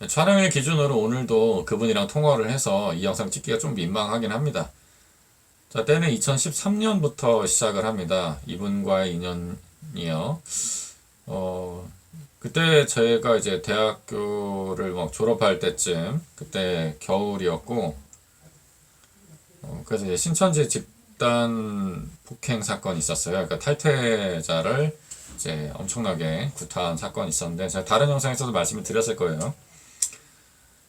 촬영일 기준으로 오늘도 그분이랑 통화를 해서 이 영상 찍기가 좀 민망하긴 합니다. 자, 때는 2013년부터 시작을 합니다. 이분과의 인연이요. 어, 그때 제가 이제 대학교를 막 졸업할 때쯤, 그때 겨울이었고, 그래서 이제 신천지 집단 폭행 사건이 있었어요. 그러니까 탈퇴자를 이제 엄청나게 구타한 사건이 있었는데, 제가 다른 영상에서도 말씀을 드렸을 거예요.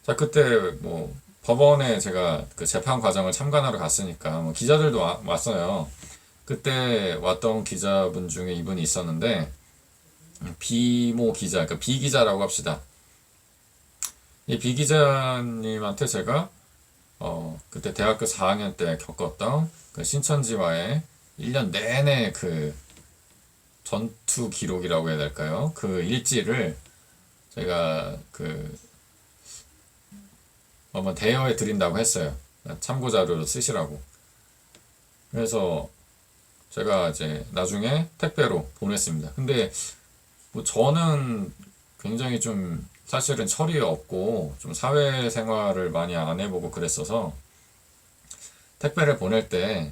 자, 그때 뭐 법원에 제가 그 재판 과정을 참관하러 갔으니까 뭐 기자들도 왔어요. 그때 왔던 기자분 중에 이분이 있었는데 비모 기자, 그러니까 비 기자라고 합시다. 이 비 기자님한테 제가 그때 대학교 4학년 때 겪었던 그 신천지와의 1년 내내 그 전투 기록이라고 해야 될까요? 그 일지를 제가 그 한번 대여해 드린다고 했어요. 참고 자료로 쓰시라고. 그래서 제가 이제 나중에 택배로 보냈습니다. 근데 뭐 저는 굉장히 좀 사실은 철이 없고 좀 사회생활을 많이 안 해보고 그랬어서 택배를 보낼 때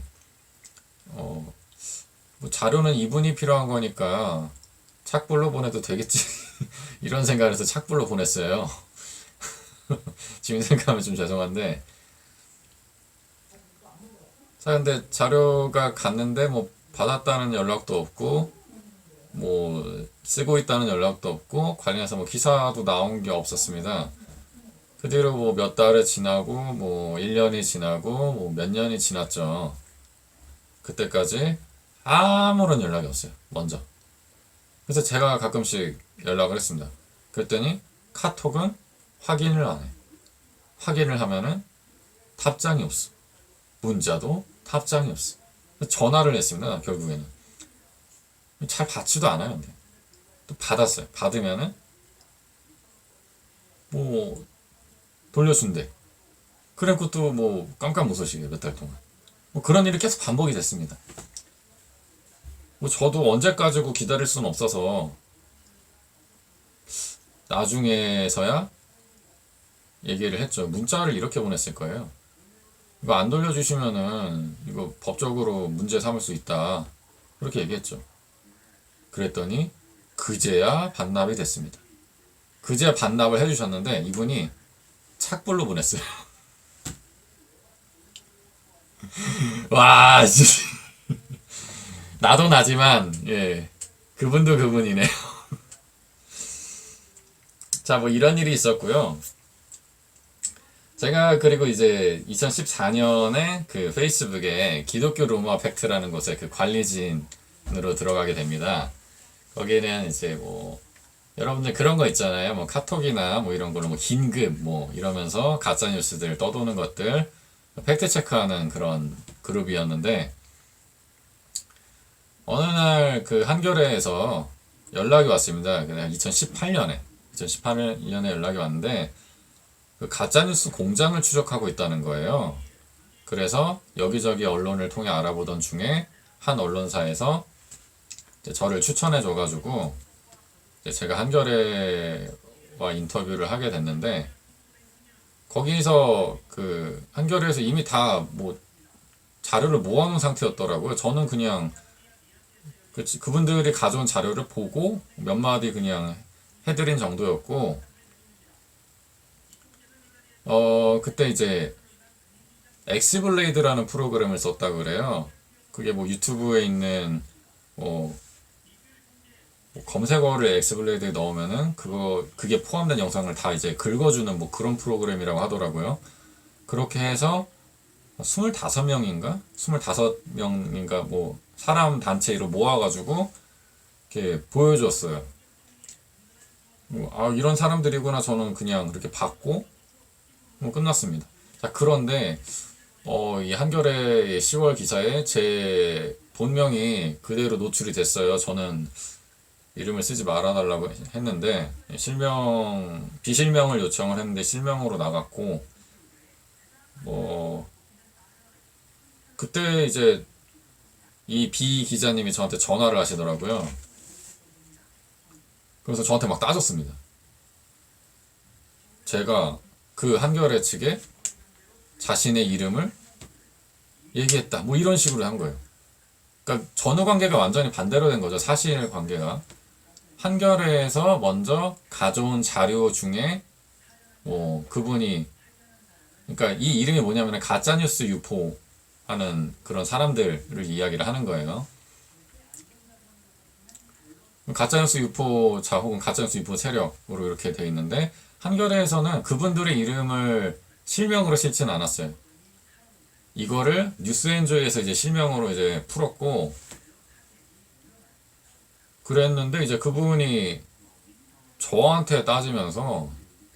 뭐 자료는 이분이 필요한 거니까 착불로 보내도 되겠지 이런 생각을 해서 착불로 보냈어요. 지금 생각하면 좀 죄송한데 자 근데 자료가 갔는데 뭐 받았다는 연락도 없고 뭐 쓰고 있다는 연락도 없고 관련해서 뭐 기사도 나온 게 없었습니다. 그 뒤로 뭐 몇 달이 지나고 뭐 1년이 지나고 뭐 몇 년이 지났죠. 그때까지 아무런 연락이 없어요. 먼저. 그래서 제가 가끔씩 연락을 했습니다. 그랬더니 카톡은 확인을 안 해. 확인을 하면은 답장이 없어. 문자도 답장이 없어. 전화를 했습니다. 결국에는. 잘 받지도 않아요. 근데. 또 받았어요. 받으면은 뭐 돌려준대. 그래갖고 또 뭐 깜깜무소식이에요. 몇 달 동안. 뭐 그런 일이 계속 반복이 됐습니다. 뭐 저도 언제까지고 기다릴 수는 없어서 나중에서야 얘기를 했죠. 문자를 이렇게 보냈을 거예요. 이거 안 돌려주시면은 이거 법적으로 문제 삼을 수 있다. 그렇게 얘기했죠. 그랬더니 그제야 반납이 됐습니다. 그제야 반납을 해주셨는데 이분이 착불로 보냈어요. 와, 진짜. 나도 나지만 예, 그분도 그분이네요. 자, 뭐 이런 일이 있었고요. 제가 그리고 이제 2014년에 그 페이스북에 기독교 루머 팩트라는 곳에 그 관리진으로 들어가게 됩니다. 거기는 이제 뭐 여러분들 그런 거 있잖아요. 뭐 카톡이나 뭐 이런 걸로 뭐 긴급 뭐 이러면서 가짜 뉴스들 떠도는 것들 팩트 체크하는 그런 그룹이었는데 어느 날 그 한겨레에서 연락이 왔습니다. 그냥 2018년에 연락이 왔는데 그 가짜뉴스 공장을 추적하고 있다는 거예요. 그래서 여기저기 언론을 통해 알아보던 중에 한 언론사에서 저를 추천해줘가지고 제가 한겨레와 인터뷰를 하게 됐는데 거기서 그 한겨레에서 이미 다 뭐 자료를 모아놓은 상태였더라고요. 저는 그냥 그분들이 가져온 자료를 보고 몇 마디 그냥 해드린 정도였고 그때 이제 엑스블레이드라는 프로그램을 썼다고 그래요. 그게 뭐 유튜브에 있는 뭐 검색어를 엑스블레이드에 넣으면은 그게 포함된 영상을 다 이제 긁어주는 뭐 그런 프로그램이라고 하더라고요. 그렇게 해서 25명인가? 25명인가 뭐 사람 단체로 모아가지고 이렇게 보여줬어요. 아, 이런 사람들이구나. 저는 그냥 그렇게 봤고 뭐 끝났습니다. 자, 그런데 이 한겨레의 10월 기사에 제 본명이 그대로 노출이 됐어요. 저는 이름을 쓰지 말아달라고 했는데 비실명을 요청을 했는데 실명으로 나갔고 뭐 그때 이제 이 비 기자님이 저한테 전화를 하시더라고요. 그래서 저한테 막 따졌습니다. 제가 그 한겨레 측에 자신의 이름을 얘기했다. 뭐 이런 식으로 한 거예요. 그러니까 전후 관계가 완전히 반대로 된 거죠. 사실 관계가. 한겨레에서 먼저 가져온 자료 중에 뭐 그분이 그러니까 이 이름이 뭐냐면 가짜뉴스 유포하는 그런 사람들을 이야기를 하는 거예요. 가짜뉴스 유포자 혹은 가짜뉴스 유포 세력으로 이렇게 돼 있는데 한겨레에서는 그분들의 이름을 실명으로 싣지는 않았어요. 이거를 뉴스엔조이에서 이제 실명으로 이제 풀었고 그랬는데 이제 그분이 저한테 따지면서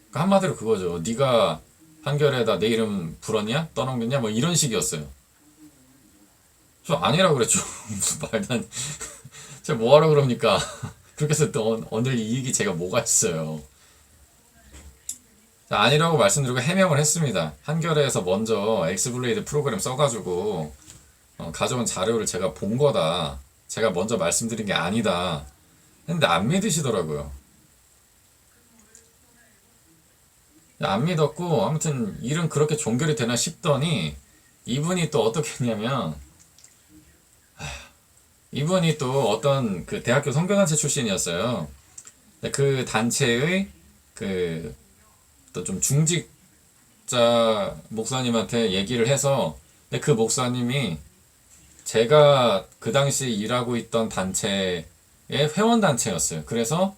그러니까 한마디로 그거죠. 네가 한겨레에다 내 이름 불었냐? 떠넘겼냐? 뭐 이런 식이었어요. 저 아니라고 그랬죠. 무슨 말도 안 제가 뭐하러 그럽니까? 그렇게 해서 또 얻을 이익이 제가 뭐가 있어요. 자, 아니라고 말씀드리고 해명을 했습니다. 한겨레에서 먼저 엑스블레이드 프로그램 써가지고 가져온 자료를 제가 본 거다. 제가 먼저 말씀드린 게 아니다. 근데 안 믿으시더라고요. 안 믿었고 아무튼 일은 그렇게 종결이 되나 싶더니 이분이 또 어떻게 했냐면 이분이 또 어떤 그 대학교 선교단체 출신이었어요. 그 단체의 그 또 좀 중직자 목사님한테 얘기를 해서 그 목사님이 제가 그 당시 일하고 있던 단체의 회원 단체였어요. 그래서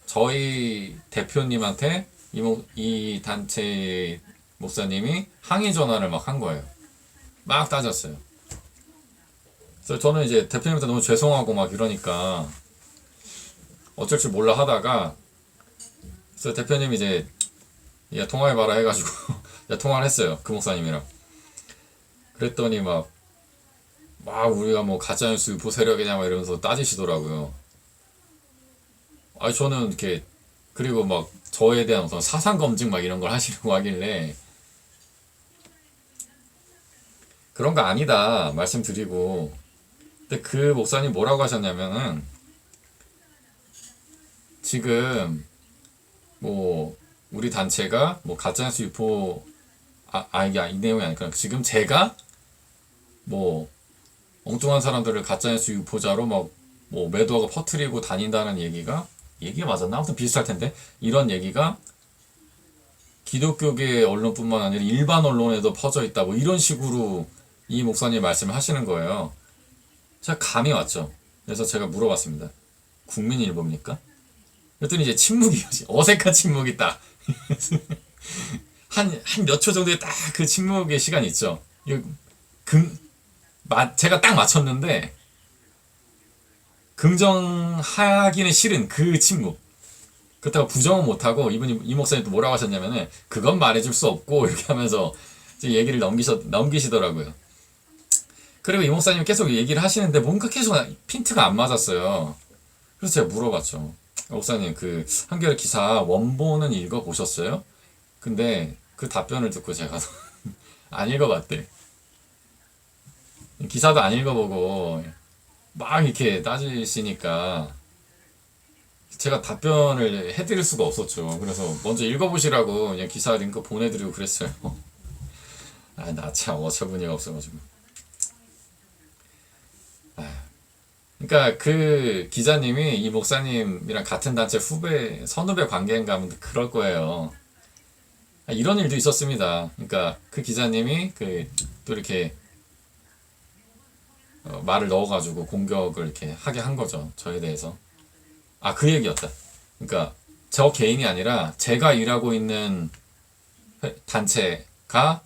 저희 대표님한테 이 단체 목사님이 항의 전화를 막 한 거예요. 막 따졌어요. 그래서 저는 이제 대표님한테 너무 죄송하고 막 이러니까 어쩔 줄 몰라 하다가 그래서 대표님이 이제 야 통화해봐라 해가지고 야 통화를 했어요. 그 목사님이랑. 그랬더니 막 우리가 뭐 가짜뉴스 유포 세력이냐 막 이러면서 따지시더라고요. 아니 저는 이렇게 그리고 막 저에 대한 어떤 사상 검증 막 이런 걸 하시려고 하길래 그런 거 아니다 말씀드리고 근데 그 목사님 뭐라고 하셨냐면은 지금 뭐 우리 단체가 뭐 가짜뉴스 유포 이게 이 내용이 아니라 지금 제가 뭐 엉뚱한 사람들을 가짜뉴스 유포자로 막 뭐 매도하고 퍼뜨리고 다닌다는 얘기가 맞았나? 아무튼 비슷할 텐데 이런 얘기가 기독교계 언론뿐만 아니라 일반 언론에도 퍼져 있다 뭐 이런 식으로 이 목사님 말씀을 하시는 거예요. 제가 감이 왔죠. 그래서 제가 물어봤습니다. 국민일보입니까? 그랬더니 이제 침묵이 어색한 침묵이 딱 한 몇 초 정도의 딱 그 침묵의 시간이 있죠. 제가 딱 맞췄는데 긍정하기는 싫은 그 침묵. 그렇다고 부정은 못하고 이 목사님 또 뭐라고 하셨냐면은 그건 말해줄 수 없고 이렇게 하면서 얘기를 넘기시더라고요. 그리고 이 목사님이 계속 얘기를 하시는데 뭔가 계속 핀트가 안 맞았어요. 그래서 제가 물어봤죠. 목사님 그 한겨레 기사 원본은 읽어보셨어요? 근데 그 답변을 듣고 제가 안 읽어봤대. 기사도 안 읽어보고 막 이렇게 따지시니까 제가 답변을 해드릴 수가 없었죠. 그래서 먼저 읽어보시라고 그냥 기사 링크 보내드리고 그랬어요. 나 참 어처구니가 없어가지고. 그러니까 그 기자님이 이 목사님이랑 같은 단체 선후배 관계인가 하면 그럴 거예요. 이런 일도 있었습니다. 그러니까 그 기자님이 또 이렇게 말을 넣어가지고 공격을 이렇게 하게 한 거죠. 저에 대해서. 그 얘기였다. 그러니까 저 개인이 아니라 제가 일하고 있는 단체가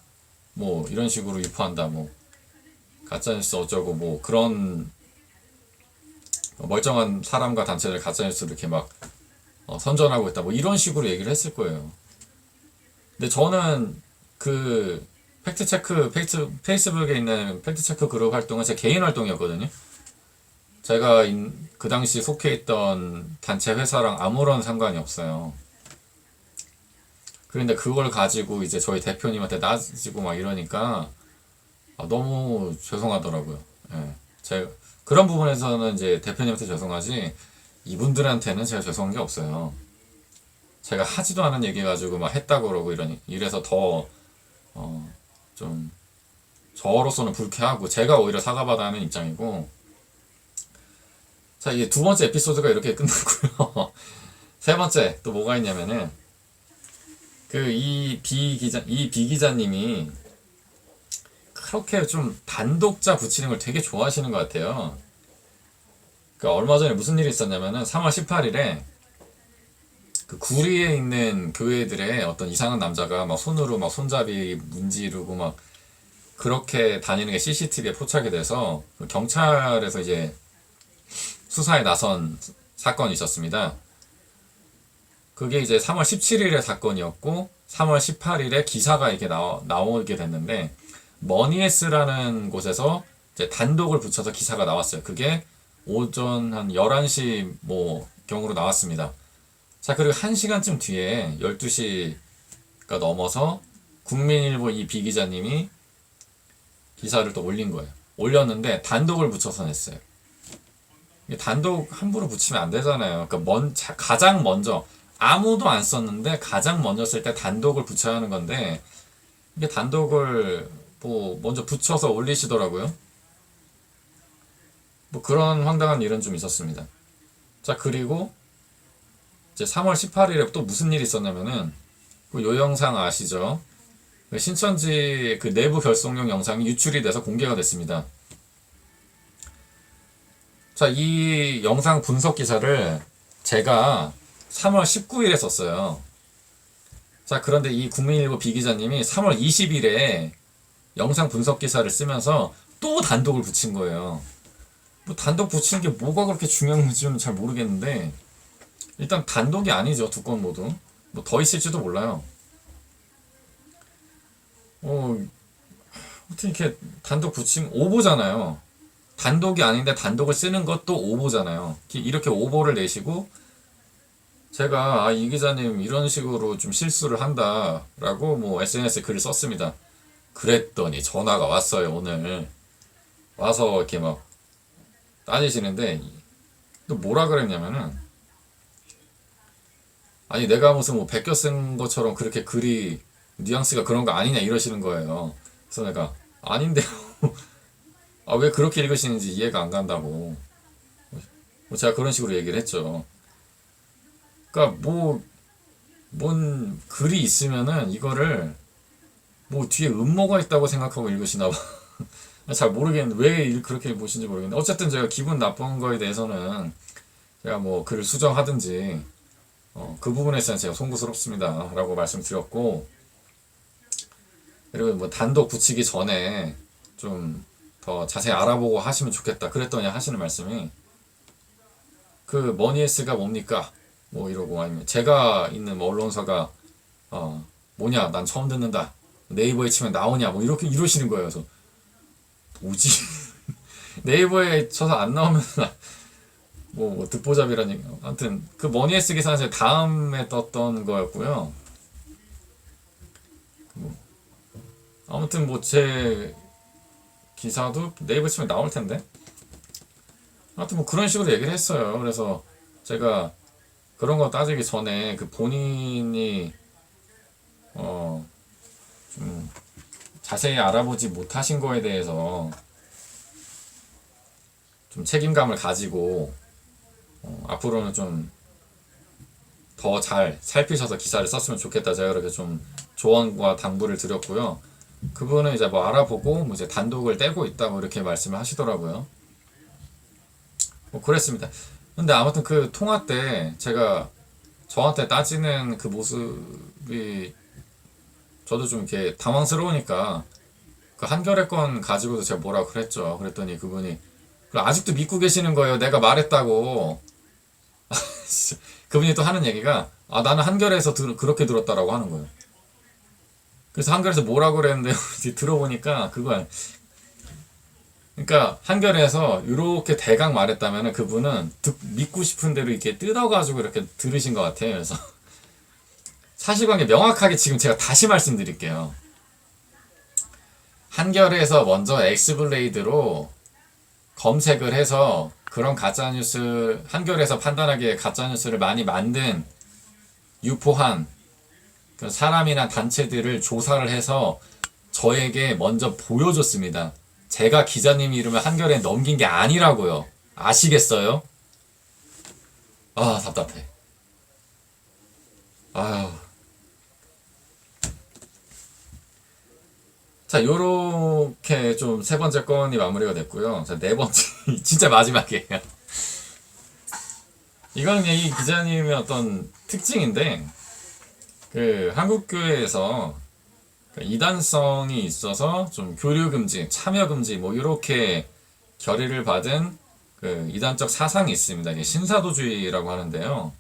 뭐 이런 식으로 유포한다. 뭐 가짜뉴스 어쩌고 뭐 그런 멀쩡한 사람과 단체를 가짜뉴스로 이렇게 막 선전하고 있다. 뭐 이런 식으로 얘기를 했을 거예요. 근데 저는 그 팩트체크 페이스북에 있는 팩트체크 그룹 활동은 제 개인 활동이었거든요. 제가 그 당시 속해 있던 단체 회사랑 아무런 상관이 없어요. 그런데 그걸 가지고 이제 저희 대표님한테 따지고 막 이러니까 너무 죄송하더라고요. 제가 그런 부분에서는 이제 대표님한테 죄송하지 이분들한테는 제가 죄송한 게 없어요. 제가 하지도 않은 얘기 가지고 막 했다고 그러고 이래서 더 좀 저로서는 불쾌하고 제가 오히려 사과받아야 하는 입장이고. 자, 이게 두 번째 에피소드가 이렇게 끝났고요. 세 번째 또 뭐가 있냐면은 이 비 기자님이 그렇게 좀 단독자 붙이는 걸 되게 좋아하시는 것 같아요. 그러니까 얼마 전에 무슨 일이 있었냐면은 3월 18일에 그 구리에 있는 교회들의 어떤 이상한 남자가 막 손으로 막 손잡이 문지르고 막 그렇게 다니는 게 CCTV에 포착이 돼서 그 경찰에서 이제 수사에 나선 사건이 있었습니다. 그게 이제 3월 17일의 사건이었고 3월 18일에 기사가 이렇게 나오게 됐는데 머니에스라는 곳에서 이제 단독을 붙여서 기사가 나왔어요. 그게 오전 한 11시 뭐 경으로 나왔습니다. 자, 그리고 1시간쯤 뒤에 12시가 넘어서 국민일보 이 비 기자님이 기사를 또 올린 거예요. 올렸는데 단독을 붙여서 냈어요. 단독 함부로 붙이면 안 되잖아요. 그러니까 가장 먼저 아무도 안 썼는데 가장 먼저 쓸 때 단독을 붙여야 하는 건데 이게 단독을 뭐 먼저 붙여서 올리시더라고요. 뭐 그런 황당한 일은 좀 있었습니다. 자, 그리고 이제 3월 18일에 또 무슨 일이 있었냐면은 요 영상 아시죠? 신천지 그 내부 결속용 영상이 유출이 돼서 공개가 됐습니다. 자, 이 영상 분석 기사를 제가 3월 19일에 썼어요. 자, 그런데 이 국민일보 비 기자님이 3월 20일에 영상 분석 기사를 쓰면서 또 단독을 붙인 거예요. 뭐 단독 붙이는 게 뭐가 그렇게 중요한 건지는 잘 모르겠는데 일단 단독이 아니죠. 두 건 모두. 뭐 더 있을지도 몰라요. 어떻게 이렇게 단독 붙이면 오보잖아요. 단독이 아닌데 단독을 쓰는 것도 오보잖아요. 이렇게 오보를 내시고 제가 이 기자님 이런 식으로 좀 실수를 한다라고 뭐 SNS에 글을 썼습니다. 그랬더니 전화가 왔어요. 오늘 와서 이렇게 막 따지시는데 또 뭐라 그랬냐면은 아니 내가 무슨 뭐 베껴 쓴 것처럼 그렇게 글이 뉘앙스가 그런 거 아니냐 이러시는 거예요. 그래서 내가 아닌데요. 아, 왜 그렇게 읽으시는지 이해가 안 간다고. 뭐 제가 그런 식으로 얘기를 했죠. 그러니까 뭔 글이 있으면은 이거를 뭐 뒤에 음모가 있다고 생각하고 읽으시나 봐. 잘 모르겠는데 왜 그렇게 보시는지 모르겠는데 어쨌든 제가 기분 나쁜 거에 대해서는 제가 뭐 글을 수정하든지 그 부분에 있어서는 제가 송구스럽습니다 라고 말씀드렸고 그리고 뭐 단독 붙이기 전에 좀 더 자세히 알아보고 하시면 좋겠다 그랬더니 하시는 말씀이 그 머니에스가 뭡니까 뭐 이러고 아니면 제가 있는 뭐 언론사가 뭐냐 난 처음 듣는다 네이버에 치면 나오냐 뭐 이렇게 이러시는 거예요. 그래서 뭐지? 네이버에 쳐서 안 나오면 뭐 듣보잡이라니. 아무튼 그 머니에스 기사는 제 다음에 떴던 거였고요. 아무튼 뭐 제 기사도 네이버 치면 나올 텐데. 아무튼 뭐 그런 식으로 얘기를 했어요. 그래서 제가 그런 거 따지기 전에 그 본인이 좀 자세히 알아보지 못하신 거에 대해서 좀 책임감을 가지고 앞으로는 좀 더 잘 살피셔서 기사를 썼으면 좋겠다. 제가 그렇게 좀 조언과 당부를 드렸고요. 그분은 이제 뭐 알아보고 뭐 이제 단독을 떼고 있다고 이렇게 말씀을 하시더라고요. 뭐 그랬습니다. 근데 아무튼 그 통화 때 제가 저한테 따지는 그 모습이 저도 좀 이렇게 당황스러우니까 그 한겨레 건 가지고도 제가 뭐라 그랬죠. 그랬더니 그분이 아직도 믿고 계시는 거예요. 내가 말했다고. 그분이 또 하는 얘기가 나는 한겨레에서 그렇게 들었다라고 하는 거예요. 그래서 한겨레에서 뭐라고 그랬는데 들어보니까 그거야. 그러니까 한겨레에서 이렇게 대강 말했다면 그분은 믿고 싶은 대로 이렇게 뜯어가지고 이렇게 들으신 것 같아요. 그래서 사실관계 명확하게 지금 제가 다시 말씀드릴게요. 한겨레에서 먼저 엑스블레이드로 검색을 해서 그런 가짜뉴스 한겨레에서 판단하기에 가짜뉴스를 많이 만든 유포한 그 사람이나 단체들을 조사를 해서 저에게 먼저 보여줬습니다. 제가 기자님 이름을 한겨레에 넘긴 게 아니라고요. 아시겠어요? 아, 답답해. 아유. 자, 요렇게 좀 세 번째 건이 마무리가 됐고요. 자, 네 번째, 진짜 마지막이에요. 이건 이 기자님의 어떤 특징인데, 그 한국교회에서 이단성이 있어서 좀 교류 금지, 참여 금지 뭐 이렇게 결의를 받은 그 이단적 사상이 있습니다. 이게 신사도주의라고 하는데요.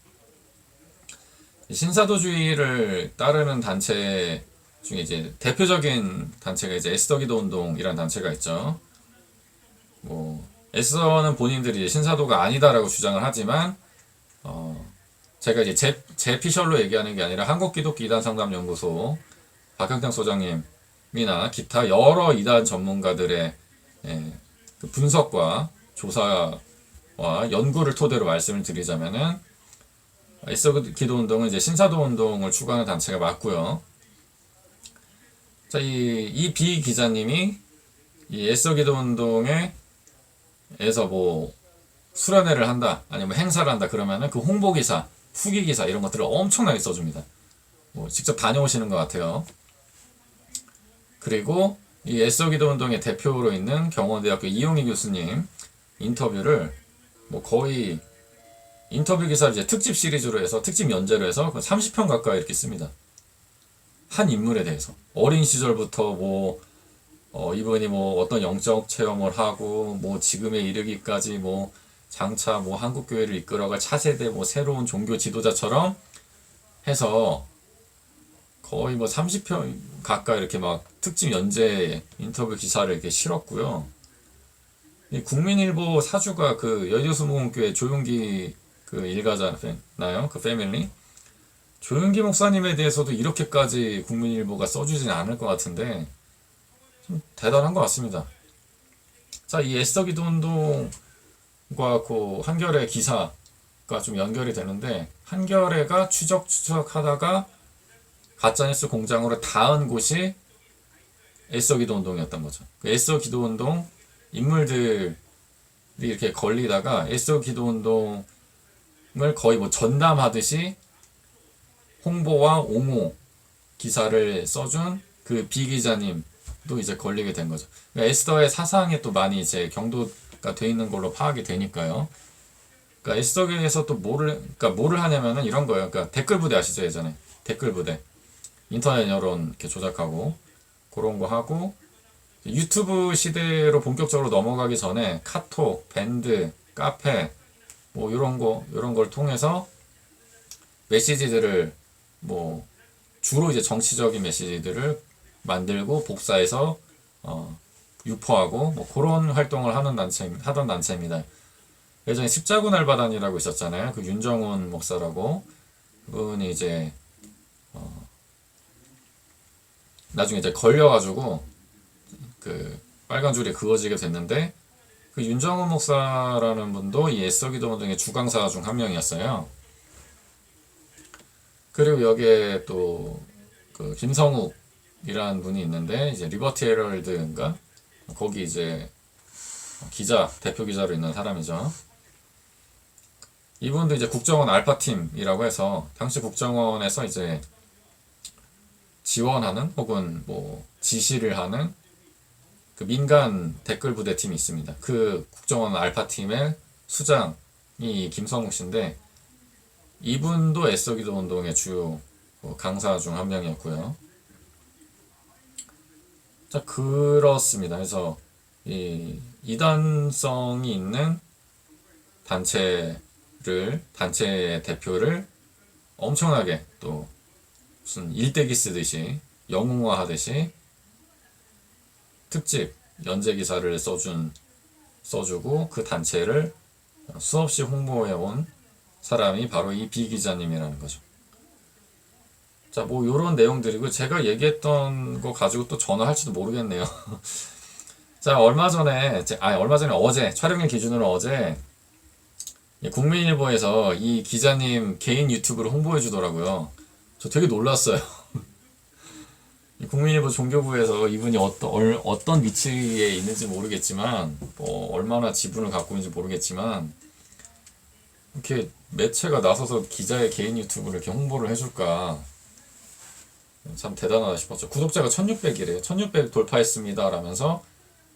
신사도주의를 따르는 단체 중에 이제 대표적인 단체가 이제 에스더기도 운동이라는 단체가 있죠. 뭐 에스더는 본인들이 신사도가 아니다라고 주장을 하지만 제가 이제 제 피셜로 얘기하는 게 아니라 한국기독교 이단상담연구소 박형창 소장님이나 기타 여러 이단 전문가들의 그 분석과 조사와 연구를 토대로 말씀을 드리자면은 에스더 기도 운동은 이제 신사도 운동을 추구하는 단체가 맞고요. 자, 이 비 기자님이 이 에스더 기도 운동에서 뭐 수련회를 한다, 아니면 행사를 한다 그러면은 그 홍보 기사, 후기 기사 이런 것들을 엄청나게 써줍니다. 뭐 직접 다녀오시는 것 같아요. 그리고 이 에스더 기도 운동의 대표로 있는 경원대학교 이용희 교수님 인터뷰를 뭐 거의 인터뷰 기사를 이제 특집 시리즈로 해서 특집 연재로 해서 30편 가까이 이렇게 씁니다. 한 인물에 대해서 어린 시절부터 뭐 이분이 뭐 어떤 영적 체험을 하고 뭐 지금에 이르기까지 뭐 장차 뭐 한국 교회를 이끌어갈 차세대 뭐 새로운 종교 지도자처럼 해서 거의 뭐 30편 가까이 이렇게 막 특집 연재 인터뷰 기사를 이렇게 실었고요. 이 국민일보 사주가 그 여의도수목원교회 조용기 그 일가잖아요. 그 패밀리. 조용기 목사님에 대해서도 이렇게까지 국민일보가 써주진 않을 것 같은데 좀 대단한 것 같습니다. 자, 이 에스더 기도 운동과 그 한겨레 기사가 좀 연결이 되는데 한겨레가 추적하다가 가짜뉴스 공장으로 닿은 곳이 에스더 기도 운동이었던 거죠. 그 에스더 기도 운동 인물들이 이렇게 걸리다가 에스더 기도 운동을 거의 뭐 전담하듯이 홍보와 옹호 기사를 써준 그 비 기자님도 이제 걸리게 된 거죠. 그러니까 에스더의 사상에 또 많이 이제 경도가 돼 있는 걸로 파악이 되니까요. 그러니까 에스더에서 또 뭐를 하냐면은 이런 거예요. 그러니까 댓글 부대 아시죠? 예전에 댓글 부대 인터넷 여론 이렇게 조작하고 그런 거 하고 유튜브 시대로 본격적으로 넘어가기 전에 카톡, 밴드, 카페 뭐 이런 걸 통해서 메시지들을 뭐 주로 이제 정치적인 메시지들을 만들고 복사해서 유포하고 뭐 그런 활동을 하던 단체입니다. 예전에 십자군 알바단이라고 있었잖아요. 그 윤정훈 목사라고 그분이 이제 나중에 이제 걸려가지고 그 빨간 줄에 그어지게 됐는데 그 윤정훈 목사라는 분도 이 에스더 기도 운동의 주강사 중 한 명이었어요. 그리고 여기에 또 그 김성욱이라는 분이 있는데 이제 리버티 헤럴드인가 거기 이제 대표 기자로 있는 사람이죠. 이분도 이제 국정원 알파팀이라고 해서 당시 국정원에서 이제 지원하는 혹은 뭐 지시를 하는 그 민간 댓글 부대 팀이 있습니다. 그 국정원 알파팀의 수장이 김성욱 씨인데 이분도 에스더 기도 운동의 주요 강사 중 한 명이었고요. 자, 그렇습니다. 그래서 이 이단성이 있는 단체의 대표를 엄청나게 또 무슨 일대기 쓰듯이 영웅화하듯이 특집 연재 기사를 써주고 그 단체를 수없이 홍보해온 사람이 바로 이 비 기자님이라는 거죠. 자, 뭐 요런 내용들이고 제가 얘기했던 거 가지고 또 전화할지도 모르겠네요. 자, 얼마 전에 어제 촬영일 기준으로 어제 국민일보에서 이 기자님 개인 유튜브를 홍보해 주더라고요. 저 되게 놀랐어요. 이 국민일보 종교부에서 이분이 어떤 위치에 있는지 모르겠지만, 뭐, 얼마나 지분을 갖고 있는지 모르겠지만, 이렇게 매체가 나서서 기자의 개인 유튜브를 이렇게 홍보를 해줄까. 참 대단하다 싶었죠. 구독자가 1600이래요. 1600 돌파했습니다. 라면서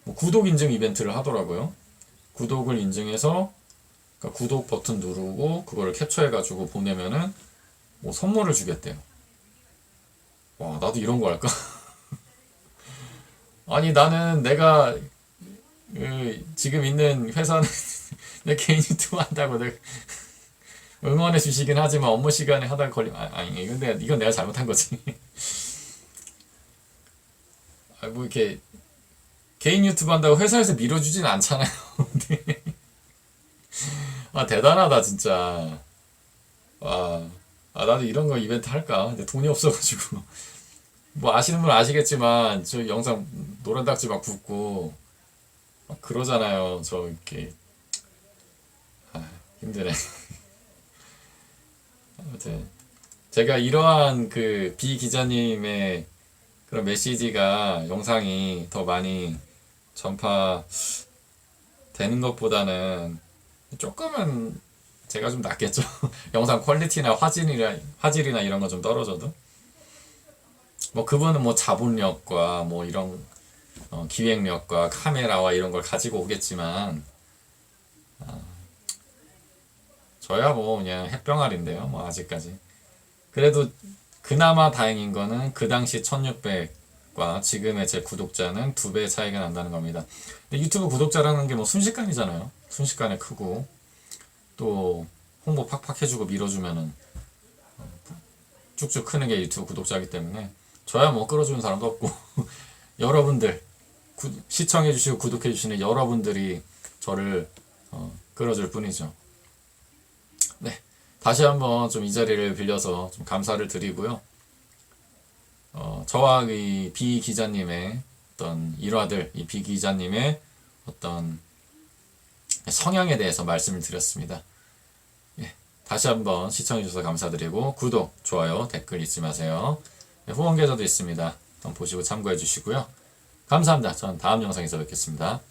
뭐 구독 인증 이벤트를 하더라고요. 구독을 인증해서 그러니까 구독 버튼 누르고 그거를 캡처해가지고 보내면은 뭐 선물을 주겠대요. 와, 나도 이런 거 할까? 아니, 나는 내가 지금 있는 회사는 내 개인 유튜브 한다고 내가 응원해 주시긴 하지만 업무 시간에 하다 걸리면 아니 근데 이건 내가 잘못한 거지. 아, 뭐 이렇게 개인 유튜브 한다고 회사에서 밀어주진 않잖아요. 근데 아 대단하다 진짜. 와, 나도 이런 거 이벤트 할까? 근데 돈이 없어가지고 뭐 아시는 분 아시겠지만 저 영상 노란 딱지 막 붓고 막 그러잖아요. 저 이렇게 힘드네. 아무튼 제가 이러한 그 비 기자님의 그런 메시지가 영상이 더 많이 전파되는 것보다는 조금은 제가 좀 낫겠죠. 영상 퀄리티나 화질이나 이런 거 좀 떨어져도 뭐 그분은 뭐 자본력과 뭐 이런 기획력과 카메라와 이런 걸 가지고 오겠지만 저야 뭐 그냥 햇병아리인데요. 뭐 아직까지. 그래도 그나마 다행인 거는 그 당시 1600과 지금의 제 구독자는 2배 차이가 난다는 겁니다. 근데 유튜브 구독자라는 게 뭐 순식간이잖아요. 순식간에 크고 또 홍보 팍팍 해주고 밀어주면은 쭉쭉 크는 게 유튜브 구독자이기 때문에 저야 뭐 끌어주는 사람도 없고 여러분들 시청해주시고 구독해주시는 여러분들이 저를 끌어줄 뿐이죠. 네, 다시 한번 좀 이 자리를 빌려서 좀 감사를 드리고요. 저와 이 비 기자님의 어떤 일화들, 이 비 기자님의 어떤 성향에 대해서 말씀을 드렸습니다. 예, 다시 한번 시청해주셔서 감사드리고 구독, 좋아요, 댓글 잊지 마세요. 네, 후원 계좌도 있습니다. 한번 보시고 참고해 주시고요. 감사합니다. 저는 다음 영상에서 뵙겠습니다.